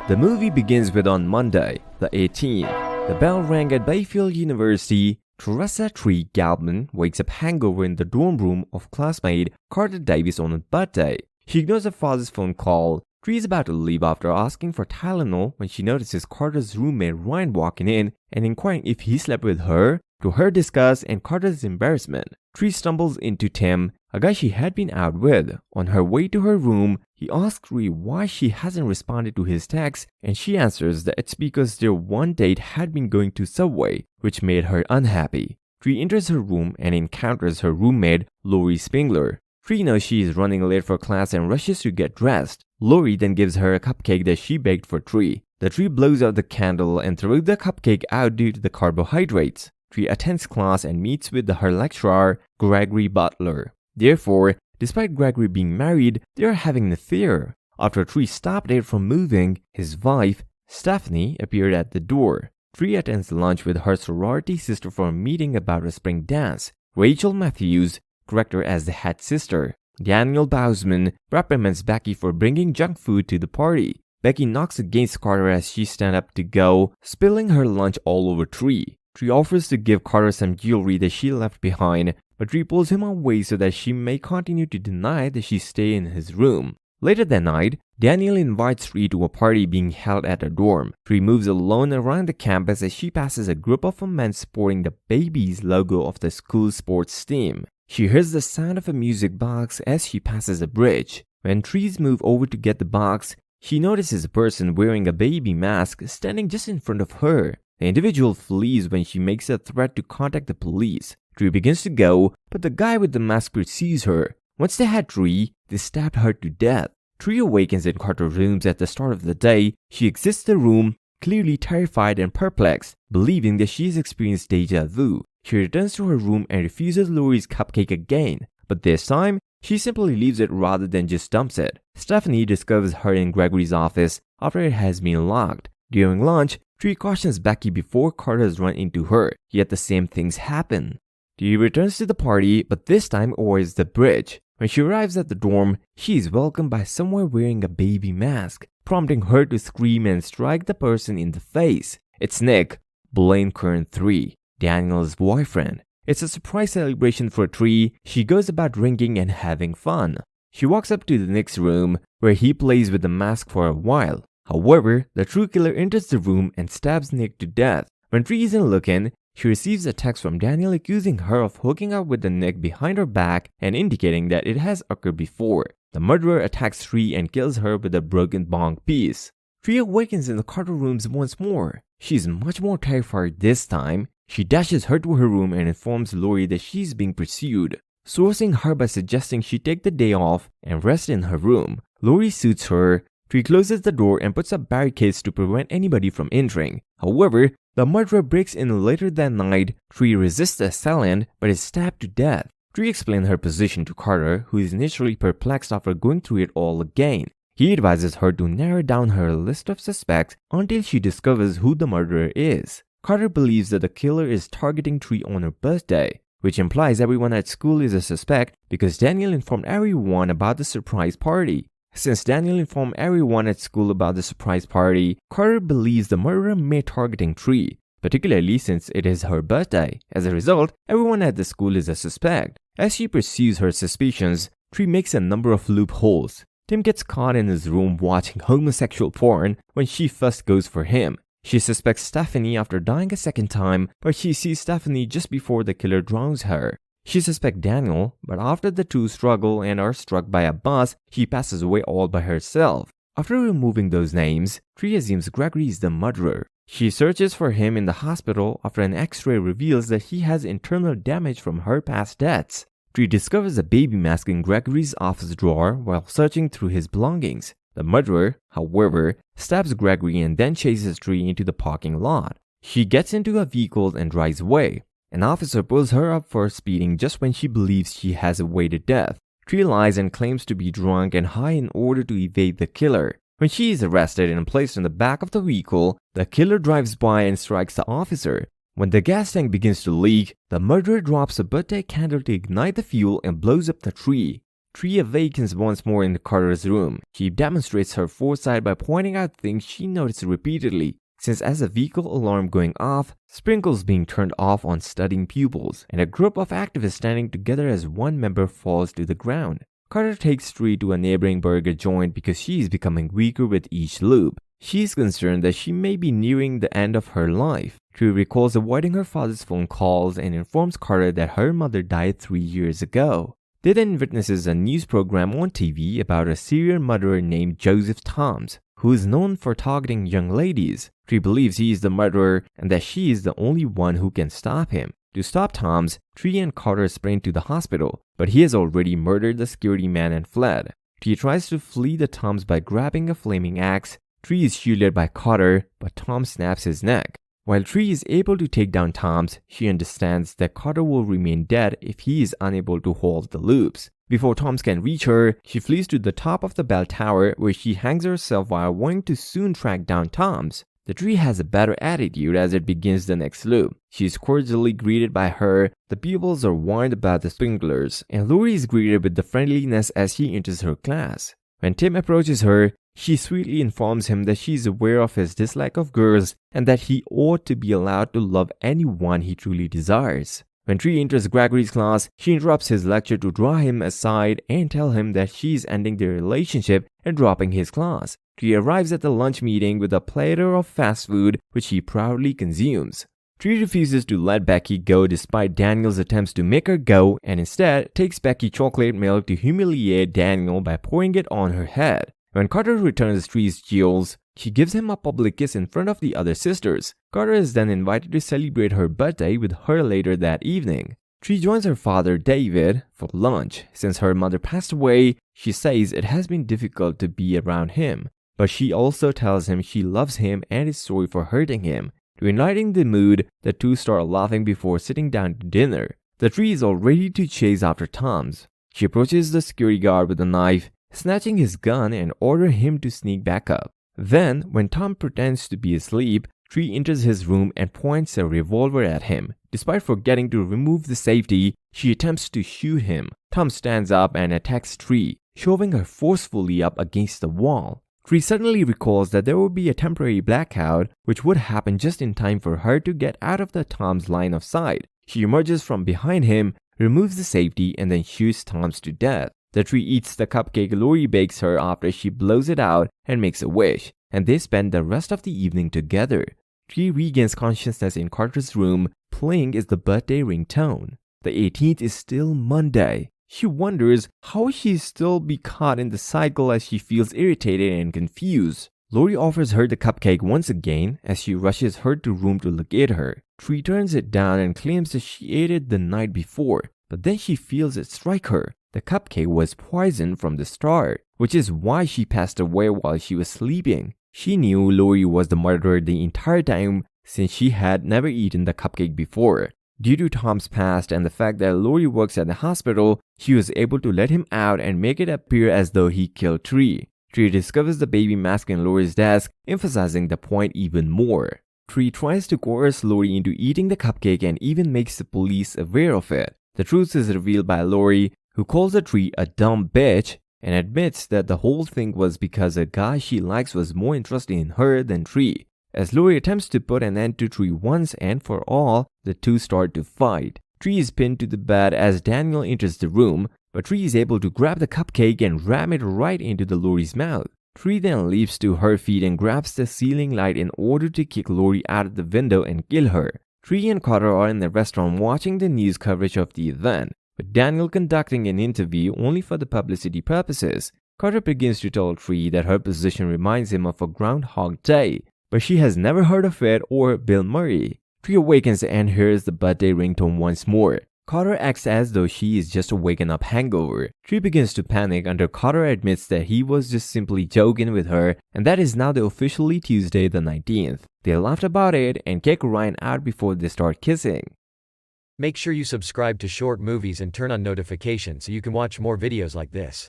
The movie begins with on Monday, the 18th. The bell rang at Bayfield University. Teresa Tree Galvin wakes up hangover in the dorm room of classmate Carter Davis on her birthday. She ignores her father's phone call. Tree is about to leave after asking for Tylenol when she notices Carter's roommate Ryan walking in and inquiring if he slept with her. To her disgust and Carter's embarrassment, Tree stumbles into Tim, a guy she had been out with. On her way to her room, he asks Tree why she hasn't responded to his text, and she answers that it's because their one date had been going to Subway, which made her unhappy. Tree enters her room and encounters her roommate, Lori Spingler. Tree knows she is running late for class and rushes to get dressed. Lori then gives her a cupcake that she baked for Tree. The Tree blows out the candle and throws the cupcake out due to the carbohydrates. Tree attends class and meets with her lecturer, Gregory Butler. Therefore, despite Gregory being married, they are having an affair. After Tree stopped it from moving, his wife, Stephanie, appeared at the door. Tree attends lunch with her sorority sister for a meeting about a spring dance. Rachel Matthews corrects her as the head sister. Daniel Bousman reprimands Becky for bringing junk food to the party. Becky knocks against Carter as she stands up to go, spilling her lunch all over Tree. Tree offers to give Carter some jewelry that she left behind, but Tree pulls him away so that she may continue to deny that she stayed in his room. Later that night, Daniel invites Tree to a party being held at her dorm. Tree moves alone around the campus as she passes a group of men sporting the Babies logo of the school's sports team. She hears the sound of a music box as she passes a bridge. When Trees move over to get the box, she notices a person wearing a baby mask standing just in front of her. The individual flees when she makes a threat to contact the police. Tree begins to go, but the guy with the mask pursues her. Once they had Tree, they stabbed her to death. Tree awakens in Carter's rooms at the start of the day. She exits the room, clearly terrified and perplexed, believing that she has experienced deja vu. She returns to her room and refuses Lori's cupcake again, but this time, she simply leaves it rather than just dumps it. Stephanie discovers her in Gregory's office after it has been locked. During lunch, Tree cautions Becky before Carter's run into her, yet the same things happen. Tree returns to the party, but this time avoids the bridge. When she arrives at the dorm, she is welcomed by someone wearing a baby mask, prompting her to scream and strike the person in the face. It's Nick, Blaine Kern 3, Daniel's boyfriend. It's a surprise celebration for Tree. She goes about drinking and having fun. She walks up to the Nick's room, where he plays with the mask for a while. However, the true killer enters the room and stabs Nick to death. When Tree isn't looking, she receives a text from Daniel accusing her of hooking up with the Nick behind her back and indicating that it has occurred before. The murderer attacks Tree and kills her with a broken bong piece. Tree awakens in the Carter rooms once more. She is much more terrified this time. She dashes her to her room and informs Lori that she is being pursued, sourcing her by suggesting she take the day off and rest in her room. Lori suits her. Tree closes the door and puts up barricades to prevent anybody from entering. However, the murderer breaks in later that night. Tree resists the assailant but is stabbed to death. Tree explains her position to Carter, who is initially perplexed after going through it all again. He advises her to narrow down her list of suspects until she discovers who the murderer is. Carter believes that the killer is targeting Tree on her birthday, which implies everyone at school is a suspect because Daniel informed everyone about the surprise party. Since Daniel informed everyone at school about the surprise party, Carter believes the murderer may targeting Tree, particularly since it is her birthday. As a result, everyone at the school is a suspect. As she pursues her suspicions, Tree makes a number of loopholes. Tim gets caught in his room watching homosexual porn when she first goes for him. She suspects Stephanie after dying a second time, but she sees Stephanie just before the killer drowns her. She suspects Daniel, but after the two struggle and are struck by a bus, she passes away all by herself. After removing those names, Tree assumes Gregory is the murderer. She searches for him in the hospital after an X-ray reveals that he has internal damage from her past deaths. Tree discovers a baby mask in Gregory's office drawer while searching through his belongings. The murderer, however, stabs Gregory and then chases Tree into the parking lot. She gets into a vehicle and drives away. An officer pulls her up for speeding just when she believes she has awaited death. Tree lies and claims to be drunk and high in order to evade the killer. When she is arrested and placed in the back of the vehicle, the killer drives by and strikes the officer. When the gas tank begins to leak, the murderer drops a birthday candle to ignite the fuel and blows up the tree. Tree awakens once more in Carter's room. She demonstrates her foresight by pointing out things she noticed repeatedly, since as a vehicle alarm going off, sprinkles being turned off on studying pupils, and a group of activists standing together as one member falls to the ground. Carter takes Tree to a neighboring burger joint because she is becoming weaker with each loop. She is concerned that she may be nearing the end of her life. Tree recalls avoiding her father's phone calls and informs Carter that her mother died 3 years ago. They then witnesses a news program on TV about a serial murderer named Joseph Thoms, who is known for targeting young ladies. Tree believes he is the murderer and that she is the only one who can stop him. To stop Thoms, Tree and Carter sprint to the hospital, but he has already murdered the security man and fled. Tree tries to flee the Thoms by grabbing a flaming axe. Tree is shielded by Carter, but Tom snaps his neck. While Tree is able to take down Thoms, she understands that Carter will remain dead if he is unable to hold the loops. Before Thoms can reach her, she flees to the top of the bell tower where she hangs herself while wanting to soon track down Thoms. The tree has a better attitude as it begins the next loop. She is cordially greeted by her, the pupils are warned about the sprinklers, and Lori is greeted with the friendliness as she enters her class. When Tim approaches her, she sweetly informs him that she is aware of his dislike of girls and that he ought to be allowed to love anyone he truly desires. When Tree enters Gregory's class, she interrupts his lecture to draw him aside and tell him that she is ending their relationship and dropping his class. Tree arrives at the lunch meeting with a platter of fast food, which he proudly consumes. Tree refuses to let Becky go despite Daniel's attempts to make her go and instead takes Becky chocolate milk to humiliate Daniel by pouring it on her head. When Carter returns Tree's jewels, she gives him a public kiss in front of the other sisters. Carter is then invited to celebrate her birthday with her later that evening. Tree joins her father, David, for lunch. Since her mother passed away, she says it has been difficult to be around him, but she also tells him she loves him and is sorry for hurting him. To enlighten the mood, the two start laughing before sitting down to dinner. The Tree is all ready to chase after Thoms. She approaches the security guard with a knife, snatching his gun and order him to sneak back up. Then, when Tom pretends to be asleep, Tree enters his room and points a revolver at him. Despite forgetting to remove the safety, she attempts to shoot him. Tom stands up and attacks Tree, shoving her forcefully up against the wall. Tree suddenly recalls that there will be a temporary blackout, which would happen just in time for her to get out of the Tom's line of sight. She emerges from behind him, removes the safety, and then shoots Thoms to death. The Tree eats the cupcake Lori bakes her after she blows it out and makes a wish, and they spend the rest of the evening together. Tree regains consciousness in Carter's room. Playing is the birthday ringtone. The 18th is still Monday. She wonders how she still be caught in the cycle as she feels irritated and confused. Lori offers her the cupcake once again as she rushes her to room to look at her. Tree turns it down and claims that she ate it the night before, but then she feels it strike her. The cupcake was poisoned from the start, which is why she passed away while she was sleeping. She knew Lori was the murderer the entire time since she had never eaten the cupcake before. Due to Tom's past and the fact that Lori works at the hospital, she was able to let him out and make it appear as though he killed Tree. Tree discovers the baby mask in Lori's desk, emphasizing the point even more. Tree tries to coerce Lori into eating the cupcake and even makes the police aware of it. The truth is revealed by Lori, who calls the Tree a dumb bitch and admits that the whole thing was because a guy she likes was more interested in her than Tree. As Lori attempts to put an end to Tree once and for all, the two start to fight. Tree is pinned to the bed as Daniel enters the room, but Tree is able to grab the cupcake and ram it right into the Lori's mouth. Tree then leaps to her feet and grabs the ceiling light in order to kick Lori out of the window and kill her. Tree and Carter are in the restaurant watching the news coverage of the event, with Daniel conducting an interview only for the publicity purposes. Carter begins to tell Tree that her position reminds him of a Groundhog Day, but she has never heard of it or Bill Murray. Tree awakens and hears the birthday ringtone once more. Carter acts as though she is just a waken up hangover. Tree begins to panic until Carter admits that he was just simply joking with her, and that is now the officially Tuesday the 19th. They laughed about it and kick Ryan out before they start kissing. Make sure you subscribe to Short Movies and turn on notifications so you can watch more videos like this.